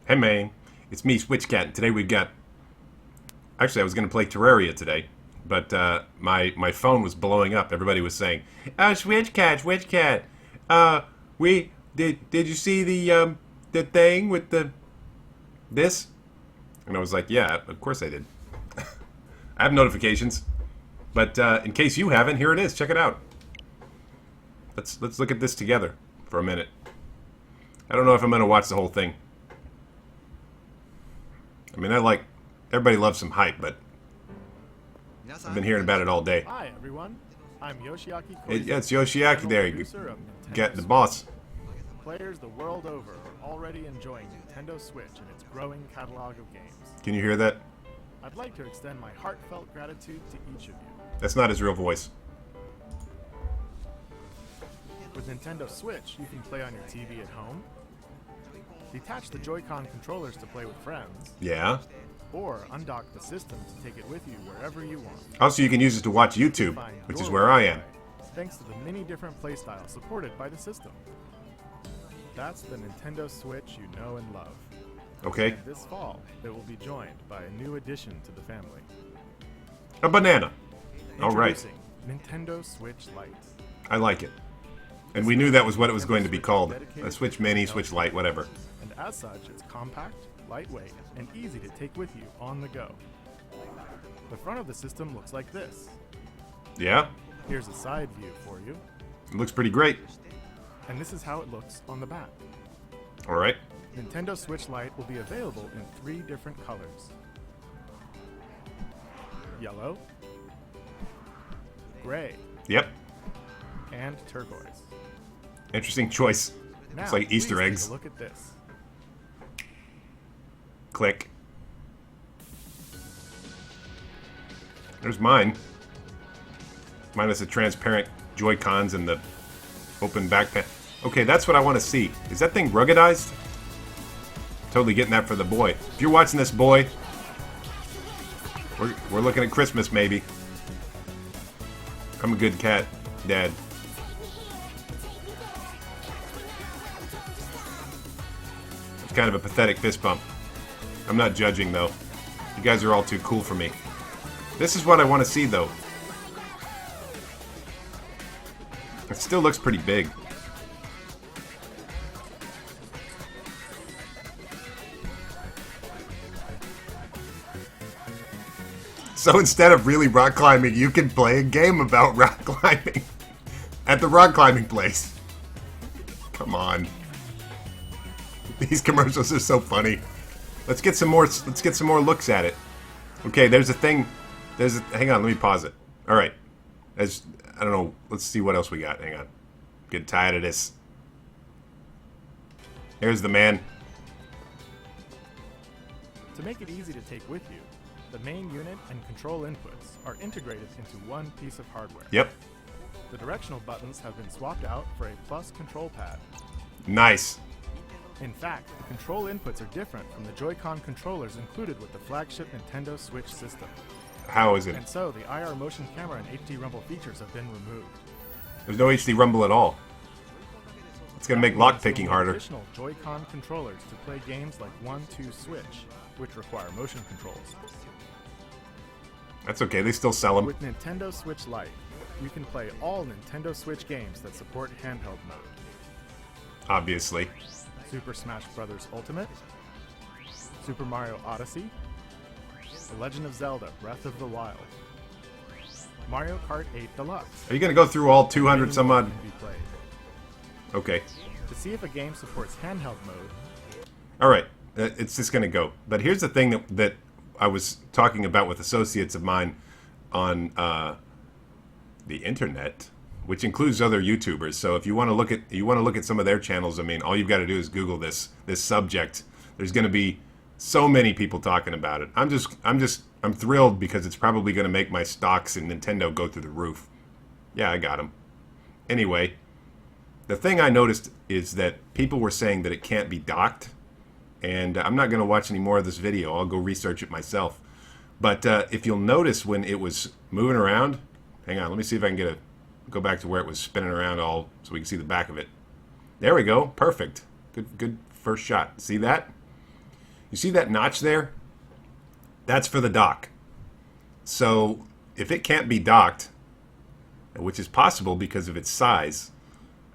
Hey man, it's me, Switch Cat. And today we've got. Actually, I was going to play Terraria today, but my phone was blowing up. Everybody was saying, Switch Cat, Switch Cat. We did you see the thing with this?" And I was like, "Yeah, of course I did. I have notifications, but in case you haven't, here it is. Check it out. Let's look at this together for a minute. I don't know if I'm going to watch the whole thing. I mean, everybody loves some hype, but I've been hearing about it all day. Hi everyone, I'm Yoshiaki Yeah, it's Yoshiaki there. You get the boss. Players the world over are already enjoying Nintendo Switch and its growing catalog of games. Can you hear that? I'd like to extend my heartfelt gratitude to each of you. That's not his real voice. With Nintendo Switch, you can play on your TV at home, detach the Joy-Con controllers to play with friends, Yeah. or undock the system to take it with you wherever you want. Also, you can use it to watch YouTube, Find which your is where I am. way, thanks to the many different playstyles supported by the system. That's the Nintendo Switch you know and love. Okay. And this fall, it will be joined by a new addition to the family. A banana. All right. Introducing Nintendo Switch Lite. I like it. And we knew that was what it was going to be called. A Switch Mini, Switch Lite, whatever. And as such, it's compact, lightweight, and easy to take with you on the go. The front of the system looks like this. Yeah. Here's a side view for you. It looks pretty great. And this is how it looks on the back. All right. Nintendo Switch Lite will be available in 3 different colors. Yellow, gray, Yep. and turquoise. Interesting choice. Now, It's like please Easter take eggs. a look at this. Click. There's mine. Mine is the transparent Joy-Cons and the open backpack. Okay, that's what I want to see. Is that thing ruggedized? Totally getting that for the boy. If you're watching this, boy, we're looking at Christmas, maybe. I'm a good cat, Dad. It's kind of a pathetic fist bump. I'm not judging, though. You guys are all too cool for me. This is what I want to see, though. It still looks pretty big. So instead of really rock climbing, you can play a game about rock climbing at the rock climbing place. Come on. These commercials are so funny. Let's get some more looks at it. Okay, there's a thing. Hang on, let me pause it. All right. I don't know. Let's see what else we got. Hang on. Get tired of this. Here's the man. To make it easy to take with you, the main unit and control inputs are integrated into one piece of hardware. Yep. The directional buttons have been swapped out for a plus control pad. Nice. In fact, the control inputs are different from the Joy-Con controllers included with the flagship Nintendo Switch system. How is it? And so, the IR motion camera and HD rumble features have been removed. There's no HD rumble at all. It's gonna make lockpicking harder. Additional Joy-Con controllers to play games like 1-2 Switch, which require motion controls. That's okay. They still sell them. With Nintendo Switch Lite, you can play all Nintendo Switch games that support handheld mode. Obviously. Super Smash Bros. Ultimate, Super Mario Odyssey, The Legend of Zelda Breath of the Wild, Mario Kart 8 Deluxe. Are you gonna go through all 200 some odd? Can be played. Okay. To see if a game supports handheld mode, All right. It's just gonna go. But here's the thing that I was talking about with associates of mine on the internet, which includes other YouTubers. So if you want to look at some of their channels, I mean, all you've got to do is Google this subject. There's going to be so many people talking about it. I'm thrilled because it's probably going to make my stocks in Nintendo go through the roof. Yeah, I got them. Anyway, the thing I noticed is that people were saying that it can't be docked. And I'm not going to watch any more of this video. I'll go research it myself. But if you'll notice when it was moving around, hang on, let me see if I can go back to where it was spinning around all so we can see the back of it. There we go. Perfect. Good first shot. See that? You see that notch there? That's for the dock. So if it can't be docked, which is possible because of its size,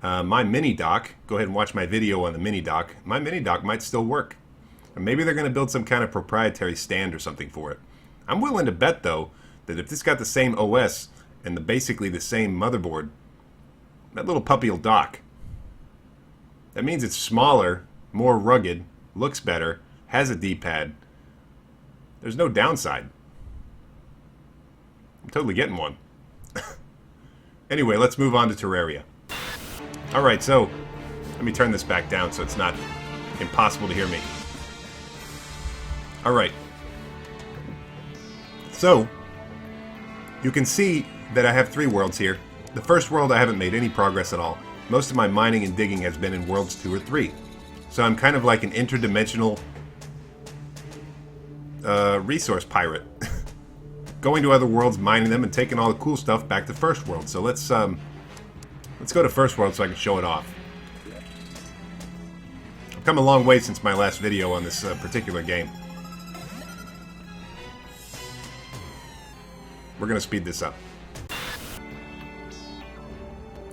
my mini dock, go ahead and watch my video on the mini dock, my mini dock might still work. Or maybe they're going to build some kind of proprietary stand or something for it. I'm willing to bet, though, that if this got the same OS and basically the same motherboard, that little puppy will dock. That means it's smaller, more rugged, looks better, has a D-pad. There's no downside. I'm totally getting one. Anyway, let's move on to Terraria. Alright, so let me turn this back down so it's not impossible to hear me. Alright. So, you can see that I have 3 worlds here. The first world I haven't made any progress at all. Most of my mining and digging has been in worlds 2 or 3. So I'm kind of like an interdimensional resource pirate. Going to other worlds, mining them, and taking all the cool stuff back to first world. So let's go to first world so I can show it off. I've come a long way since my last video on this particular game. We're going to speed this up.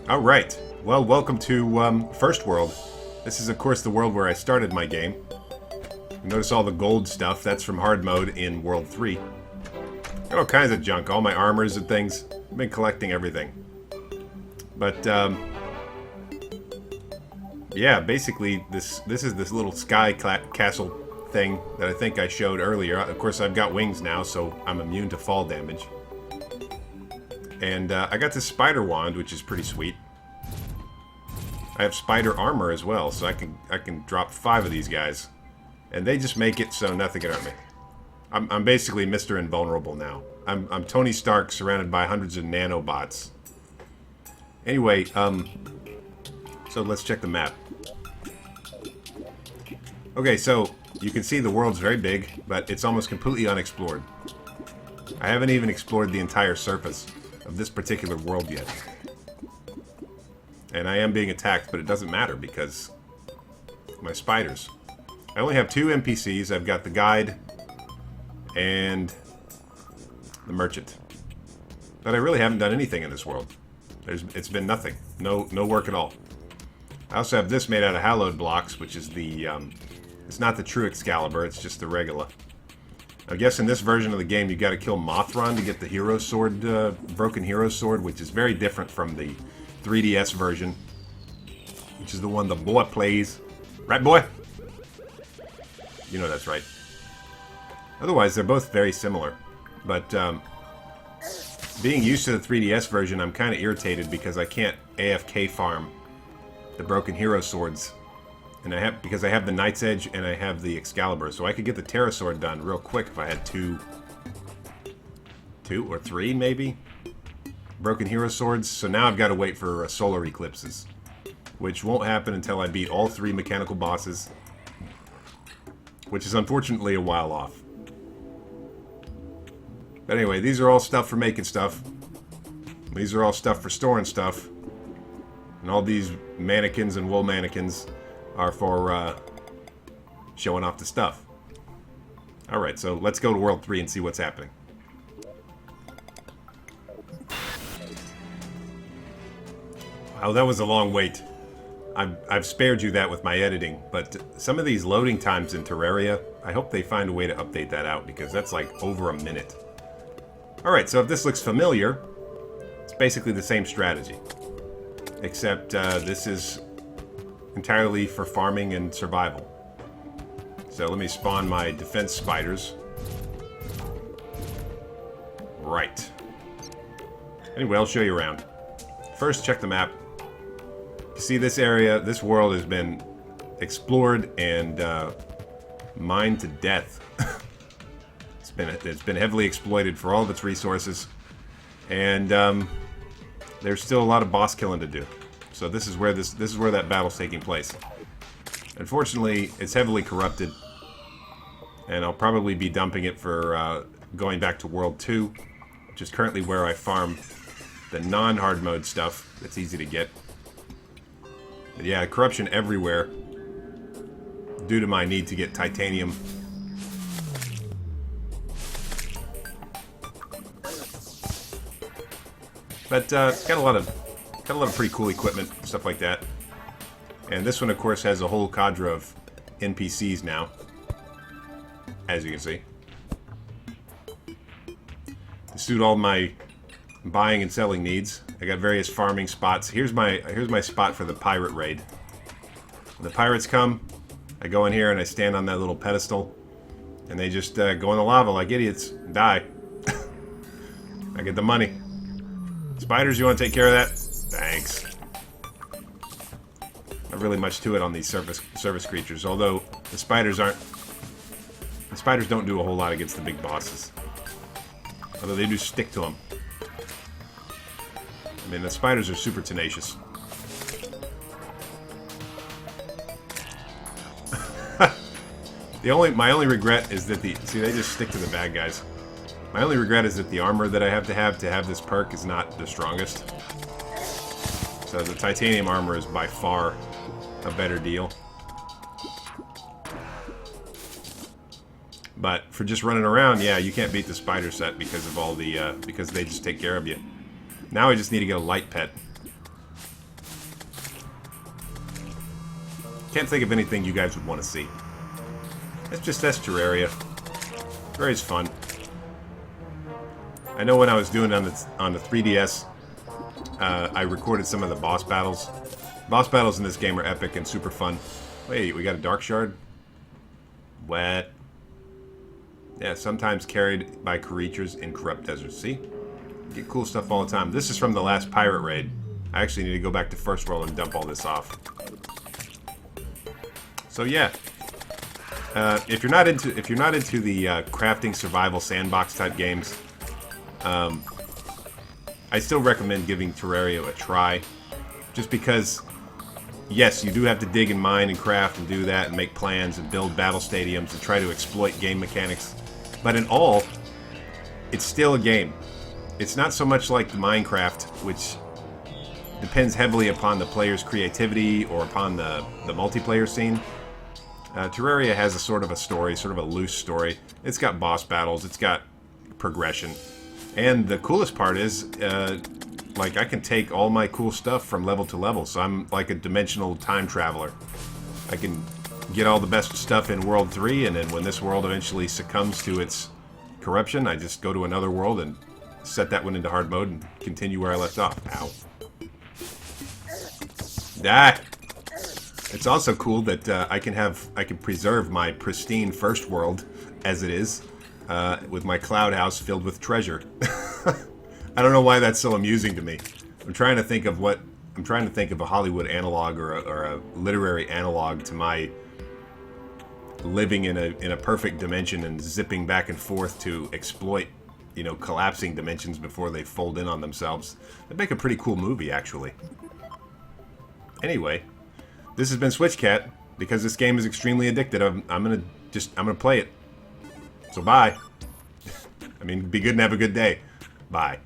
Alright, well, welcome to First World. This is, of course, the world where I started my game. You notice all the gold stuff, that's from hard mode in World 3. Got all kinds of junk, all my armors and things. I've been collecting everything. But, yeah, basically, this is this little sky castle thing that I think I showed earlier. Of course, I've got wings now, so I'm immune to fall damage. And I got this spider wand, which is pretty sweet. I have spider armor as well, so I can drop 5 of these guys. And they just make it so nothing can hurt me. I'm basically Mr. Invulnerable now. I'm Tony Stark surrounded by hundreds of nanobots. Anyway, so let's check the map. Okay, so you can see the world's very big, but it's almost completely unexplored. I haven't even explored the entire surface of this particular world yet. And I am being attacked, but it doesn't matter because my spiders. I only have 2 NPCs. I've got the guide and the merchant. But I really haven't done anything in this world. It's been nothing. No work at all. I also have this made out of hallowed blocks, which is the, it's not the true Excalibur, it's just the regular. I guess in this version of the game, you got to kill Mothron to get the hero sword, broken hero sword, which is very different from the 3DS version, which is the one the boy plays. Right, boy? You know that's right. Otherwise, they're both very similar. But, being used to the 3DS version, I'm kind of irritated because I can't AFK farm the broken hero swords. And because I have the Knight's Edge and I have the Excalibur. So I could get the Terra Sword done real quick if I had 2 or 3 maybe broken hero swords. So now I've got to wait for solar eclipses, which won't happen until I beat all 3 mechanical bosses, which is unfortunately a while off. But anyway, these are all stuff for making stuff. These are all stuff for storing stuff. And all these mannequins and wool mannequins are for showing off the stuff. Alright, so let's go to World 3 and see what's happening. Wow, that was a long wait. I've spared you that with my editing, but some of these loading times in Terraria, I hope they find a way to update that out, because that's like over a minute. Alright, so if this looks familiar, it's basically the same strategy. Except this is entirely for farming and survival. So let me spawn my defense spiders. Right. Anyway, I'll show you around. First, check the map. You see this area, this world has been explored and mined to death. It's been heavily exploited for all of its resources, and there's still a lot of boss killing to do. So this is where that battle's taking place. Unfortunately, it's heavily corrupted, and I'll probably be dumping it for going back to World 2, which is currently where I farm the non-hard mode stuff that's easy to get. But yeah, corruption everywhere due to my need to get titanium But it's got a lot of pretty cool equipment, stuff like that. And this one, of course, has a whole cadre of NPCs now, as you can see, to suit all my buying and selling needs. I got various farming spots. Here's my spot for the pirate raid. When the pirates come, I go in here and I stand on that little pedestal, and they just go in the lava like idiots, die. I get the money. Spiders, you want to take care of that? Thanks. Not really much to it on these surface creatures, although the spiders don't do a whole lot against the big bosses. Although they do stick to them. I mean, the spiders are super tenacious. My only regret is that they just stick to the bad guys. My only regret is that the armor that I have to have this perk is not the strongest. So the titanium armor is by far a better deal. But for just running around, yeah, you can't beat the spider set because of all the because they just take care of you. Now I just need to get a light pet. Can't think of anything you guys would want to see. That's Terraria. Terraria's fun. I know when I was doing it on the 3DS, I recorded some of the boss battles. Boss battles in this game are epic and super fun. Wait, we got a dark shard? Wet. Yeah, sometimes carried by creatures in corrupt deserts. See? You get cool stuff all the time. This is from the last pirate raid. I actually need to go back to First World and dump all this off. So yeah. If you're not into the crafting survival sandbox type games, I still recommend giving Terraria a try, just because, yes, you do have to dig and mine and craft and do that and make plans and build battle stadiums and try to exploit game mechanics, but in all, it's still a game. It's not so much like the Minecraft, which depends heavily upon the player's creativity or upon the multiplayer scene. Terraria has a sort of a story, sort of a loose story. It's got boss battles, it's got progression. And the coolest part is, like, I can take all my cool stuff from level to level, so I'm like a dimensional time traveler. I can get all the best stuff in World 3, and then when this world eventually succumbs to its corruption, I just go to another world and set that one into hard mode and continue where I left off. Ow. Ah! It's also cool that I can preserve my pristine first world as it is, with my cloud house filled with treasure. I don't know why that's so amusing to me. I'm trying to think of a Hollywood analog or a literary analog to my living in a perfect dimension and zipping back and forth to exploit, collapsing dimensions before they fold in on themselves. That'd make a pretty cool movie, actually. Anyway, this has been SwitchCat. Because this game is extremely addictive, I'm gonna play it. So bye. I mean, be good and have a good day. Bye.